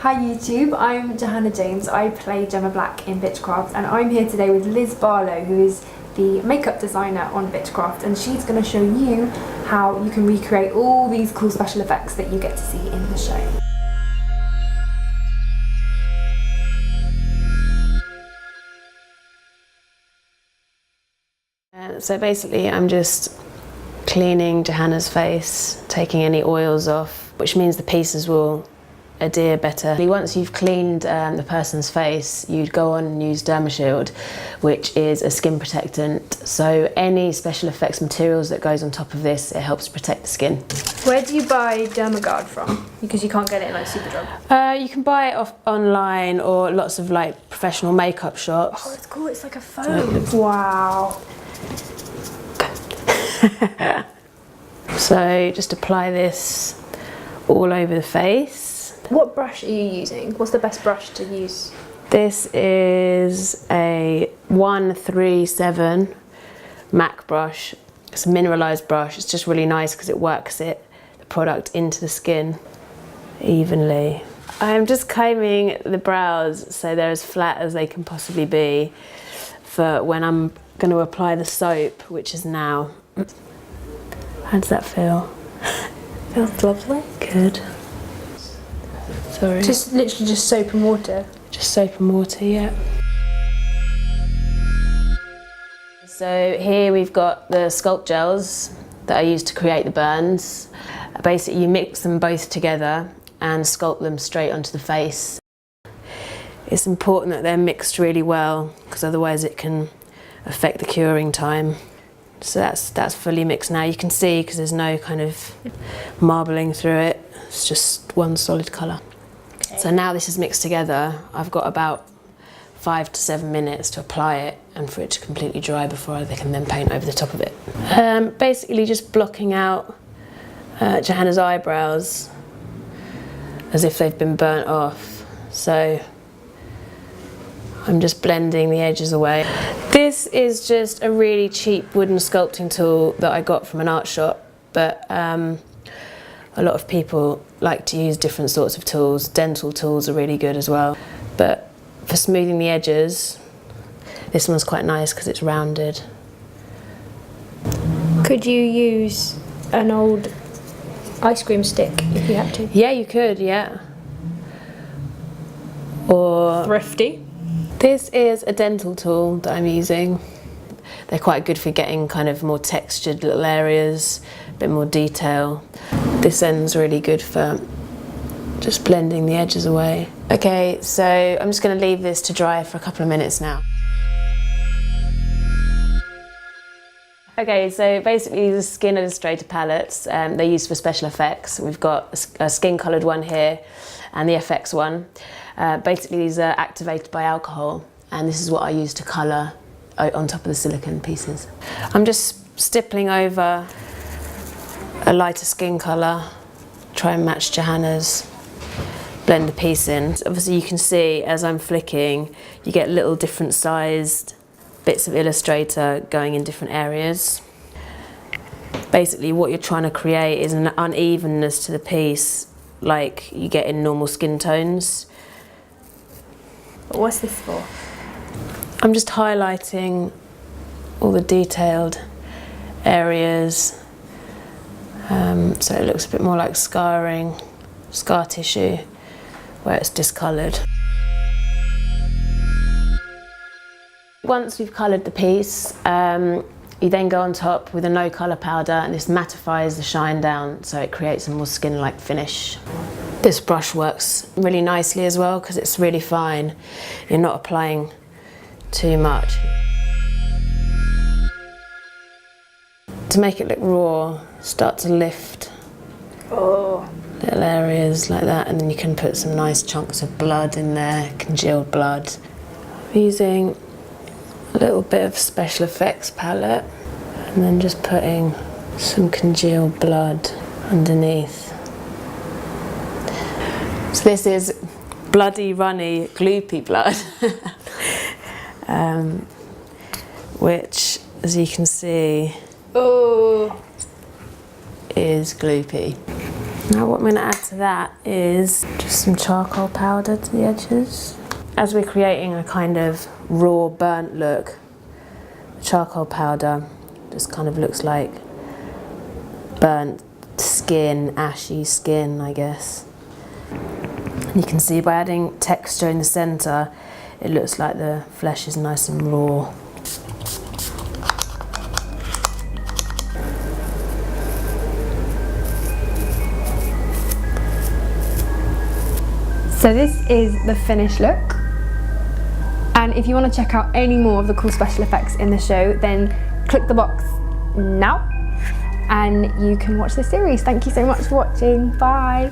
Hi YouTube, I'm Jahanah James. I play Gemma Black in Bitchcraft, and I'm here today with Liz Barlow, who is the makeup designer on Bitchcraft, and she's going to show you how you can recreate all these cool special effects that you get to see in the show. So basically I'm just cleaning Jahanah's face, taking any oils off, which means the pieces will adhere better. Once you've cleaned the person's face, you'd go on and use DermaShield, which is a skin protectant. So any special effects materials that goes on top of this, it helps protect the skin. Where do you buy Dermagard from? Because you can't get it in like Superdrug. You can buy it off online or lots of like professional makeup shops. Oh, it's cool. It's like a foam. Wow. So just apply this all over the face. What brush are you using? What's the best brush to use? This is a 137 MAC brush. It's a mineralized brush. It's just really nice because it works the product into the skin evenly. I'm just combing the brows so they're as flat as they can possibly be for when I'm going to apply the soap, which is now. How does that feel? Feels lovely. Good. Sorry. Just literally just soap and water. Just soap and water, yeah. So here we've got the sculpt gels that I use to create the burns. Basically you mix them both together and sculpt them straight onto the face. It's important that they're mixed really well because otherwise it can affect the curing time. So that's fully mixed now. You can see because there's no kind of marbling through it. It's just one solid colour. Okay. So now this is mixed together. I've got about 5 to 7 minutes to apply it and for it to completely dry before I can then paint over the top of it. Basically just blocking out Jahanah's eyebrows as if they've been burnt off. So I'm just blending the edges away. This is just a really cheap wooden sculpting tool that I got from an art shop, but a lot of people like to use different sorts of tools. Dental tools are really good as well, but for smoothing the edges, this one's quite nice because it's rounded. Could you use an old ice cream stick if you had to? Yeah, you could, yeah. Or thrifty. This is a dental tool that I'm using. They're quite good for getting kind of more textured little areas, a bit more detail. This end's really good for just blending the edges away. Okay, so I'm just going to leave this to dry for a couple of minutes now. Okay, so basically these are skin illustrator palettes. They're used for special effects. We've got a skin coloured one here and the FX one. Basically these are activated by alcohol, and this is what I use to colour on top of the silicone pieces. I'm just stippling over a lighter skin colour, try and match Jahanah's, blend the piece in. Obviously you can see as I'm flicking, you get little different sized bits of illustrator going in different areas. Basically what you're trying to create is an unevenness to the piece like you get in normal skin tones. What's this for? I'm just highlighting all the detailed areas so it looks a bit more like scar tissue where it's discoloured. Once we've coloured the piece, you then go on top with a no colour powder, and this mattifies the shine down so it creates a more skin-like finish. This brush works really nicely as well because it's really fine. You're not applying too much. To make it look raw, start to lift little areas like that, and then you can put some nice chunks of blood in there, congealed blood. I'm using a little bit of special effects palette and then just putting some congealed blood underneath. So this is bloody, runny, gloopy blood, which, as you can see, is gloopy. Now what I'm going to add to that is just some charcoal powder to the edges. As we're creating a kind of raw burnt look, charcoal powder just kind of looks like burnt skin, ashy skin, I guess. And you can see by adding texture in the centre, it looks like the flesh is nice and raw. So this is the finished look. And if you want to check out any more of the cool special effects in the show, then click the box now and you can watch the series. Thank you so much for watching. Bye.